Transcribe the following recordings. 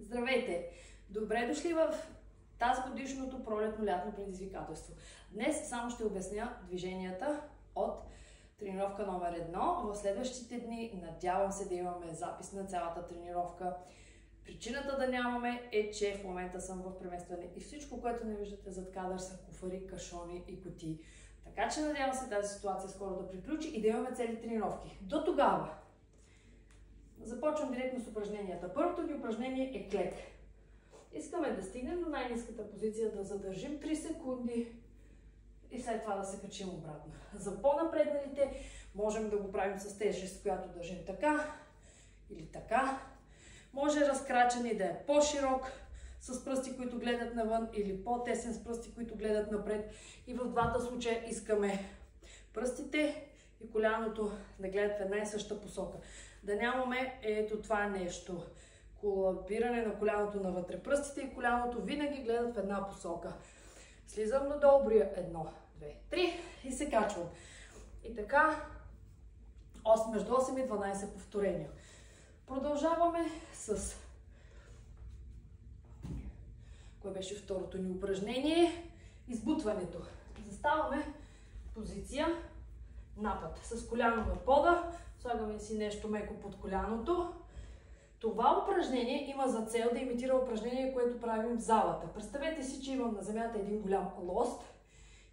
Здравейте! Добре дошли в тази годишното пролетно-лятно предизвикателство. Днес само ще обясня движенията от тренировка номер 1. В следващите дни надявам се да имаме запис на цялата тренировка. Причината да нямаме е, че в момента съм в преместване и всичко, което не виждате зад кадър, са куфари, кашони и кутии. Така че надявам се тази ситуация скоро да приключи и да имаме цели тренировки. До тогава започвам директно с упражненията. Първото ни упражнение е клек. Искаме да стигнем до най-ниската позиция, да задържим 3 секунди и след това да се качим обратно. За по-напредналите можем да го правим с тежест, която държим така или така. Може разкрачен и да е по-широк, с пръсти, които гледат навън, или по-тесен с пръсти, които гледат напред. И в двата случая искаме пръстите и коляното да гледат в една и съща посока. Да нямаме ето това нещо. Колабиране на коляното навътре. Пръстите и коляното винаги гледат в една посока. Слизам надолу, броя 1, 2, 3 и се качвам. И така, между 8 и 12 повторения. Продължаваме с... Кое беше второто ни упражнение? Избутването. Заставаме позиция, напад. С коляно на пода, слагаме си нещо меко под коляното. Това упражнение има за цел да имитира упражнение, което правим в залата. Представете си, че имам на земята един голям лост.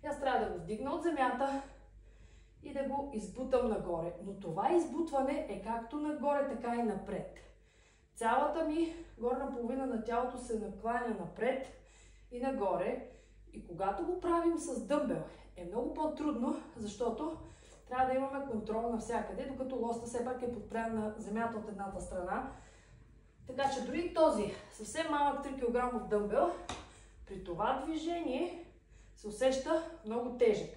И аз трябва да го вдигна от земята и да го избутам нагоре. Но това избутване е както нагоре, така и напред. Цялата ми горна половина на тялото се накланя напред и нагоре. И когато го правим с дъмбел, е много по-трудно, защото трябва да имаме контрол навсякъде, докато лоста все пак е подпрян на земята от едната страна. Така че дори този съвсем малък 3 кг дъмбел, при това движение се усеща много тежък.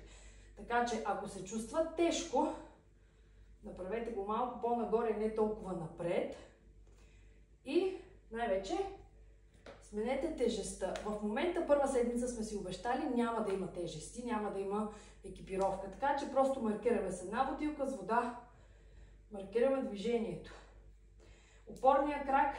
Така че ако се чувства тежко, направете го малко по-нагоре, не толкова напред. И най-вече сменете тежестта. В момента първа седмица сме си обещали, няма да има тежести, няма да има екипировка. Така че просто маркираме с една бутилка с вода, маркираме движението. Опорният крак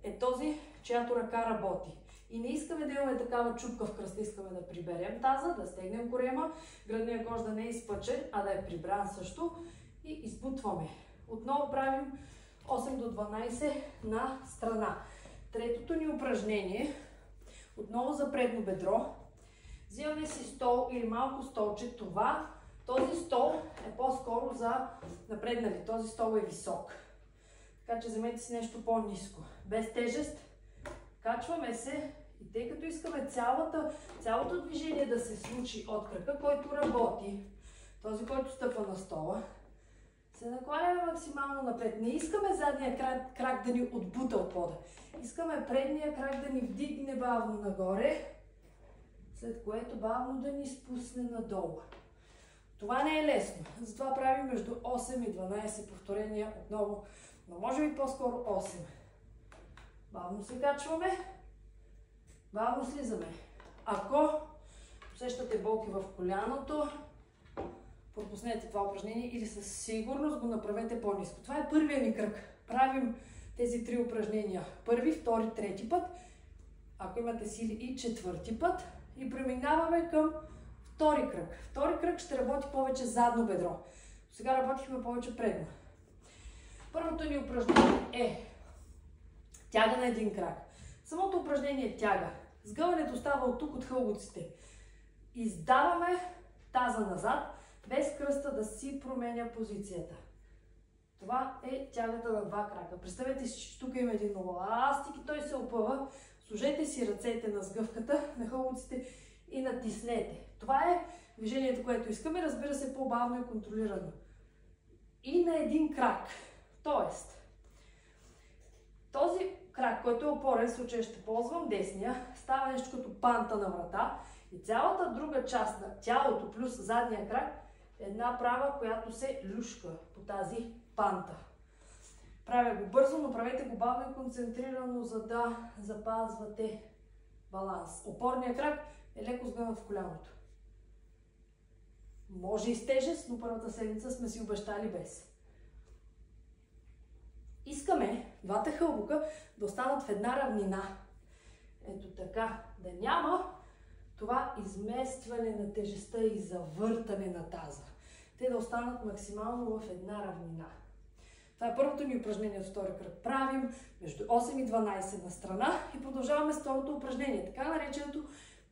е този, чиято ръка работи. И не искаме да имаме такава чупка в кръста, искаме да приберем таза, да стегнем корема, гръдният кош да не е изпъчен, а да е прибран също. И избутваме. Отново правим 8 до 12 на страна. Третото ни упражнение, отново за предно бедро. Взимаме си стол или малко столче. Този стол е по-скоро за напреднали. Този стол е висок. Така че вземете си нещо по-ниско. Без тежест. Качваме се и тъй като искаме цялото движение да се случи от крака, който работи, този, който стъпва на стола, се накланяме максимално напред. Не искаме задния крак да ни отбута от пода. Искаме предния крак да ни вдигне бавно нагоре, след което бавно да ни спусне надолу. Това не е лесно. Затова правим между 8 и 12 повторения отново, но може би по-скоро 8. Бавно се качваме, бавно слизаме. Ако усещате болки в коляното, пропуснете това упражнение или със сигурност го направете по-ниско. Това е първият ни кръг. Правим тези 3 упражнения. Първи, втори, трети път. Ако имате сили и четвърти път. И преминаваме към втори кръг. Втори кръг ще работи повече задно бедро. Сега работихме повече предно. Първото ни упражнение е тяга на един крак. Самото упражнение е тяга. Сгъването става от тук, от хълбоците. Издаваме таза назад, без кръста да си променя позицията. Това е тягата на 2 крака. Представете си, че тук има един еластик и той се опъва. Сложете си ръцете на сгъвката, на хълбоците и натиснете. Това е движението, което искаме, разбира се, по-бавно и контролирано. И на един крак. Тоест, този крак, който е опорен, в случая ще ползвам десния, става нещо като панта на врата и цялата друга част на тялото плюс задния крак е една права, която се люшка по тази панта. Правя го бързо, но правете го бавно и концентрирано, за да запазвате баланс. Опорният крак е леко сгънат в коляното. Може и с тежест, но първата седмица сме си обещали без. Искаме двата хълбока да останат в една равнина. Ето така, да няма това изместване на тежестта и завъртане на таза. Те да останат максимално в една равнина. Това е първото ни упражнение от втори кръг. Правим между 8 и 12 на страна и продължаваме с второто упражнение. Така нареченото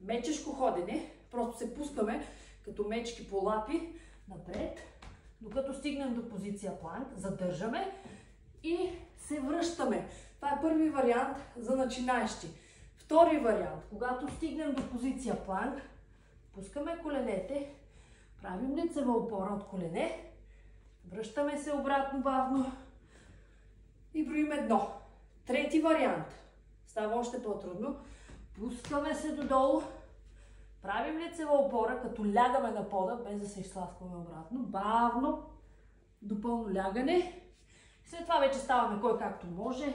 мечешко ходене. Просто се пускаме като мечки по лапи напред, докато стигнем до позиция планк, задържаме и се връщаме. Това е първи вариант за начинаещи. Втори вариант, когато стигнем до позиция планк, пускаме коленете, правим лицева опора от колене, връщаме се обратно бавно и броим 1. Трети вариант, става още по-трудно, пускаме се додолу, правим лицева опора, като лягаме на пода, без да се изтласкваме обратно, бавно, до пълно лягане. След това вече ставаме кой както може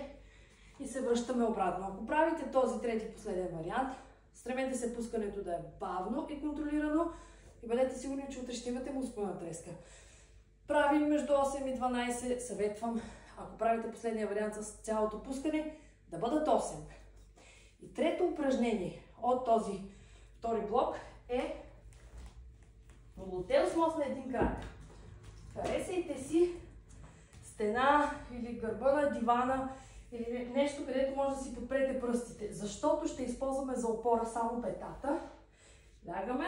и се връщаме обратно. Ако правите този трети последен вариант, стремете се пускането да е бавно и контролирано и бъдете сигурни, че утре ще имате мускулна треска. Правим между 8 и 12, съветвам, ако правите последния вариант с цялото пускане, да бъдат 8. И трето упражнение от този втори блок е молотел на един крак. Харесайте си стена или гърба на дивана или нещо, където може да си подпрете пръстите, защото ще използваме за опора само петата. Лягаме.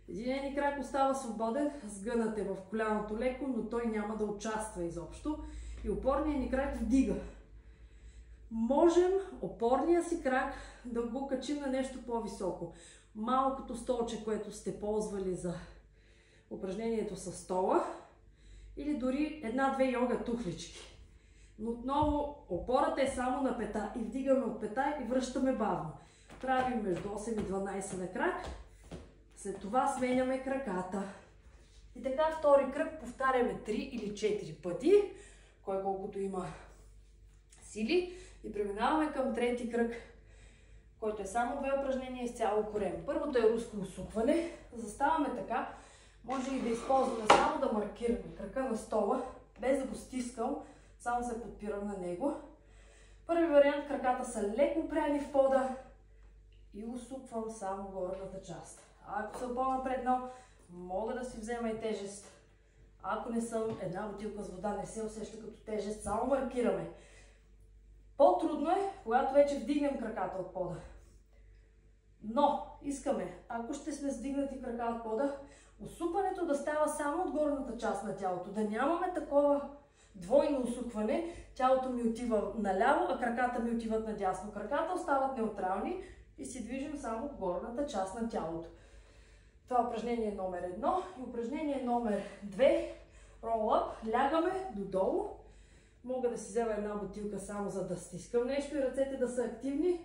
Един ни крак остава свободен, сгънат е в коляното леко, но той няма да участва изобщо. И опорният ни крак вдига. Можем опорния си крак да го качим на нещо по-високо. Малкото столче, което сте ползвали за упражнението с стола, или дори една-две йога тухлички. Но отново опората е само на пета и вдигаме от пета и връщаме бавно. Правим между 8 и 12 на крак. След това сменяме краката. И така втори кръг повтаряме 3 или 4 пъти, кой колкото има сили. И преминаваме към трети кръг, който е само 2 упражнения изцяло корем. Първото е руско усукване. Заставаме така. Може и да използваме само да маркираме крака на стола, без да го стискам, само се подпирам на него. Първи вариант, краката са леко пряни в пода и усуквам само горната част. Ако съм по-напреднал, мога да си взема и тежест. Ако не съм, една бутилка с вода не се усеща като тежест, само маркираме. По-трудно е, когато вече вдигнем краката от пода. Но искаме, ако ще сме сдигнати крака от пода, усукването да става само от горната част на тялото. Да нямаме такова двойно усукване. Тялото ми отива наляво, а краката ми отиват надясно. Краката остават неутрални и си движим само горната част на тялото. Това е упражнение номер 1. И упражнение номер 2. Roll-up. Лягаме додолу. Мога да си взема една бутилка само за да стискам нещо и ръцете да са активни.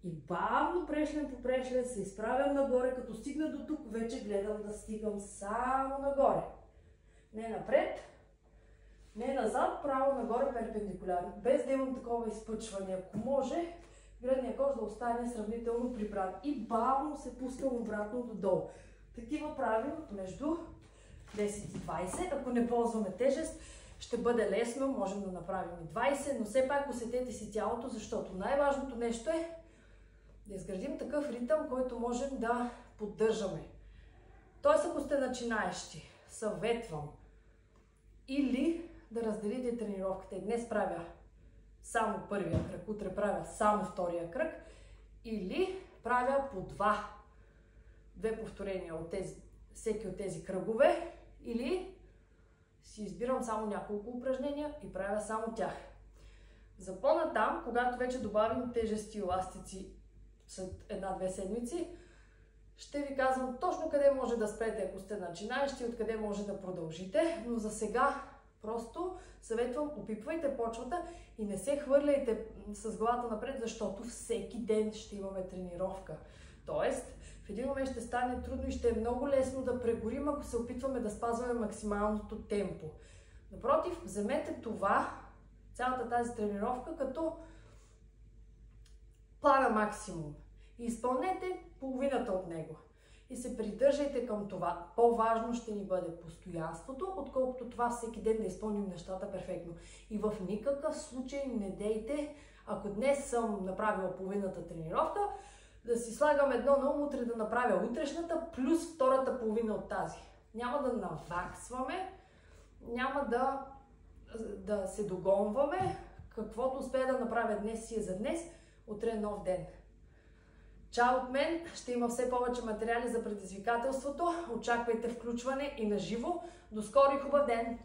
И бавно прешлен по прешлен се изправям нагоре, като стигна до тук, вече гледам да стигам само нагоре. Не напред, не назад, право нагоре перпендикулярно. Без да имам такова изпъчване. Ако може, гръдния кош да остане сравнително прибран. И бавно се пускам обратно додолу. Такива правим между 10 и 20. Ако не ползваме тежест, ще бъде лесно, можем да направим и 20, но все пак усетете си тялото, защото най-важното нещо е да изградим такъв ритъм, който можем да поддържаме. Тоест, ако сте начинаещи, съветвам или да разделите тренировката. И днес правя само първия кръг, утре правя само втория кръг, или правя по две повторения от всеки от тези кръгове, или си избирам само няколко упражнения и правя само тях. За по-натам, когато вече добавим тежести и еластици след една-две седмици, ще ви казвам точно къде може да спрете, ако сте начинаещи, откъде може да продължите, но за сега просто съветвам, опипвайте почвата и не се хвърляйте с главата напред, защото всеки ден ще имаме тренировка. Тоест, в един момент ще стане трудно и ще е много лесно да прегорим, ако се опитваме да спазваме максималното темпо. Напротив, вземете това, цялата тази тренировка, като плана максимум и изпълнете половината от него. и се придържайте към това. По-важно ще ни бъде постоянството, отколкото това всеки ден да изпълним нещата перфектно. И в никакъв случай не дейте, ако днес съм направила половината тренировка, да си слагам едно на ум, утре да направя утрешната, плюс втората половина от тази. Няма да наваксваме, няма да се догонваме. Каквото успея да направя днес си е за днес, утре е нов ден. Чао от мен, ще има все повече материали за предизвикателството. Очаквайте включване и на живо. До скоро и хубав ден!